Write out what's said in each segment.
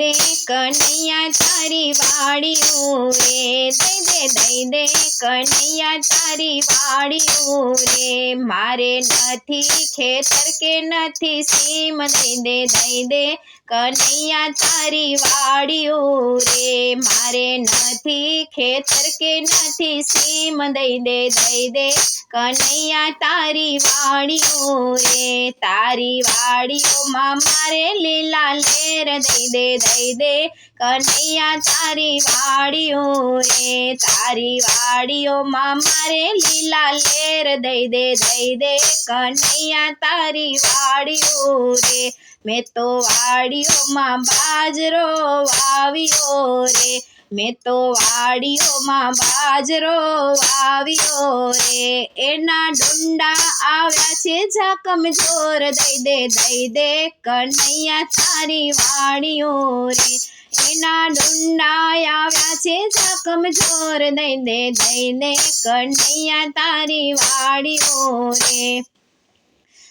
દે કનૈયા તારી વાડીઓ રે, દઈ દે કનૈયા તારી વાડીઓ રે, મારે નથી ખેતર કે નથી સીમ, દઈ દે કનૈયા તારી વાડીઓ રે, મારે નથી ખેતર કે નથી સીમ, દઈ દે કનૈયા તારી વાડીઓ રે, તારી વાડીઓમાં મારે લીલા લેર, દઈ દે કનૈયા તારી વાડીઓ રે, તારી વાડીઓમાં મારે લીલા લેર, દઈ દે કનૈયા તારી વાડીઓ રે, મેં તો વાડીઓમાં બાજરો વાવ્યો રે, મેં તો વાડીઓમાં બાજરો વાવ્યો રે, એના ડુંડા આવ્યા છે ઝાકમજોર, દઈ દે કનૈયા તારી વાડીઓ રે, એના ડુંડા આવ્યા છે ઝાકમજોર, દઈ દે કનૈયા તારી વાડીઓ રે,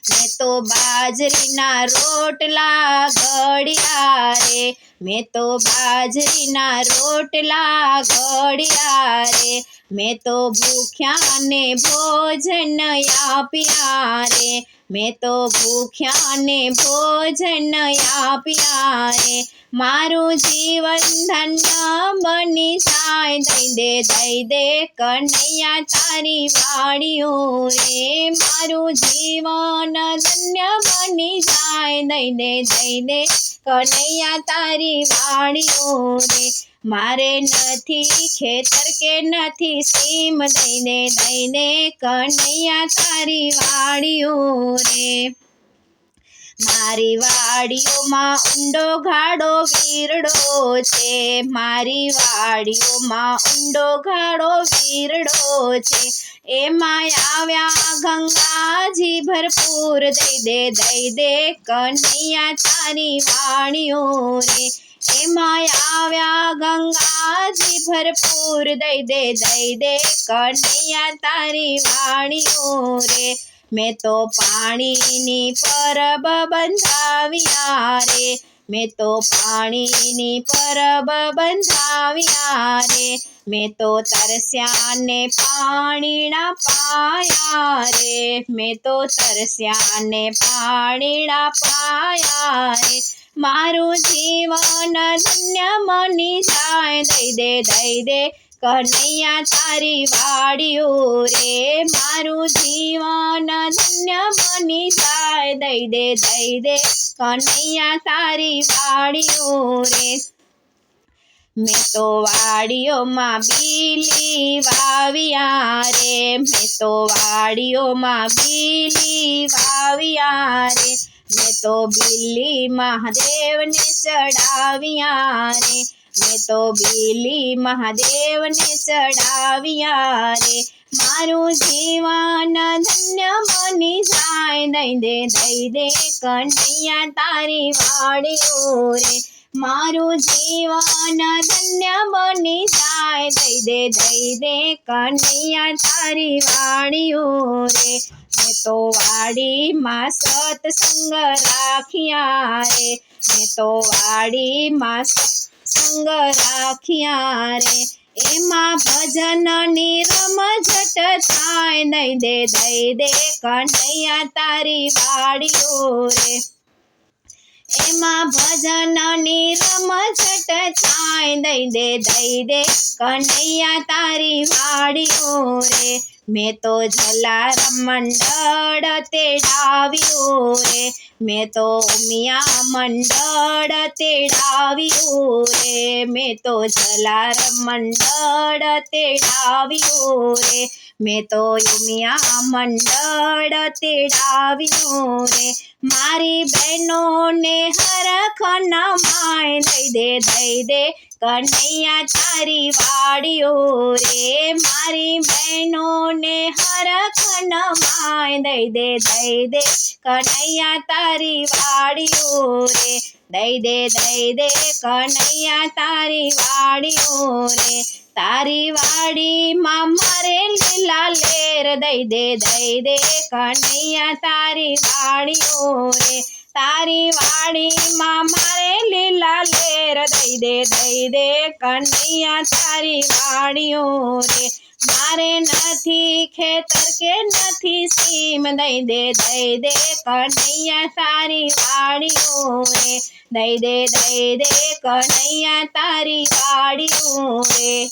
મેં તો બાજરીના રોટલા ઘડ્યા રે, મેં તો બાજરીના રોટલા ઘડ્યા રે, મેં તો ભૂખ્યાને ભોજન આપ્યા રે, મેં તો ભૂખ્યાને ભોજન આપ્યા રે, મારું જીવન ધન્ય બની જાય, દઈ દે કનૈયા તારી વાડીઓ રે, મારું જીવન ધન્ય બની જાય, દઈ દે કનૈયા તારી વાડીઓ રે, મારે નથી ખેતર કે નથી સીમ, દઈ દે કનૈયા તારી વાડીઓ રે, મારી વાડીઓમાં ઊંડો ગાડો વીરડો છે, મારી વાડીઓમાં ઊંડો ગાડો વીરડો છે, એમાં આવ્યા ગંગાજી ભરપૂર, દઈ દે કનૈયા તારી વાડીઓ રે, એમાં આવ્યા ગંગાજી ભરપૂર, દઈ દે કનૈયા તારી વાડીઓ રે, મેં તો પાણીની પરબ બંધાવ્યા રે, મેં તો પાણીની પરબ બંધાવ્યા રે, મેં તો તરસ્યાને પાણીના પાયા રે, મેં તો તરસ્યાને પાણીના પાયા રે, મારું જીવન ધન્ય બની જાય, દઈ દે કનૈયા તારી વાડીઓ રે, મારું જીવન ધન્ય બની જાય, દઈ દે કનૈયા તારી વાડીઓ રે, મેં તો વાડીઓમાં બીલી વાવ્યા રે, મેં તો વાડીઓમાં બીલી વાવ્યા રે, મેં તો બીલી મહાદેવને ચડાવ્યા રે, મેં તો બીલી મહાદેવને ચડાવ્યા રે, મારું જીવન ધન્ય બની જાય, દઈ દે કનૈયા તારી વાડીઓ રે, મારું જીવન ધન્ય બની જાય, દઈ દે કનૈયા તારી વાડીઓ રે, મેં તો વાડીમાં સત્સંગ રાખ્યા રે, મેં તો વાડીમાં સત્સંગ રાખ્યા રે, એમાં ભજનની રમઝટ થાય, દઈ દે કનૈયા તારી વાડીઓ રે, એમાં ભજનની રમઝટ થાય, દઈ દે કનૈયા તારી વાડીઓ રે, મેં તો જલારામ મંડળ તેડાવ્યું રે, મેં તો ઉમિયા મંડળ તેડાવ્યું રે, મેં તો જલારામ મંડળ તેડાવ્યું રે, મેં તો ઉમિયા મંડળ તેડાવ્યું રે, મારી બહેનોને હરખ નમાય, દઈ દે કનૈયા તારી વાડીઓ રે, મારી બહેનોને હરખ નમાય, દઈ દે કનૈયા તારી વાડીઓ રે, દઈ દે કનૈયા તારી વાડીઓ રે, તારી વાડીમાં મારે લીલા લેર, દઈ દે કનૈયા તારી વાડીઓ રે, તારી વાડીમાં મારે લીલા લેર, દઈ દે કનૈયા તારી વાડીયું રે મારે નથી ખેતર કે નથી સીમ દઈ દે કનૈયા તારી વાડીયું રે દઈ દે કનૈયા તારી વાડીયું રે।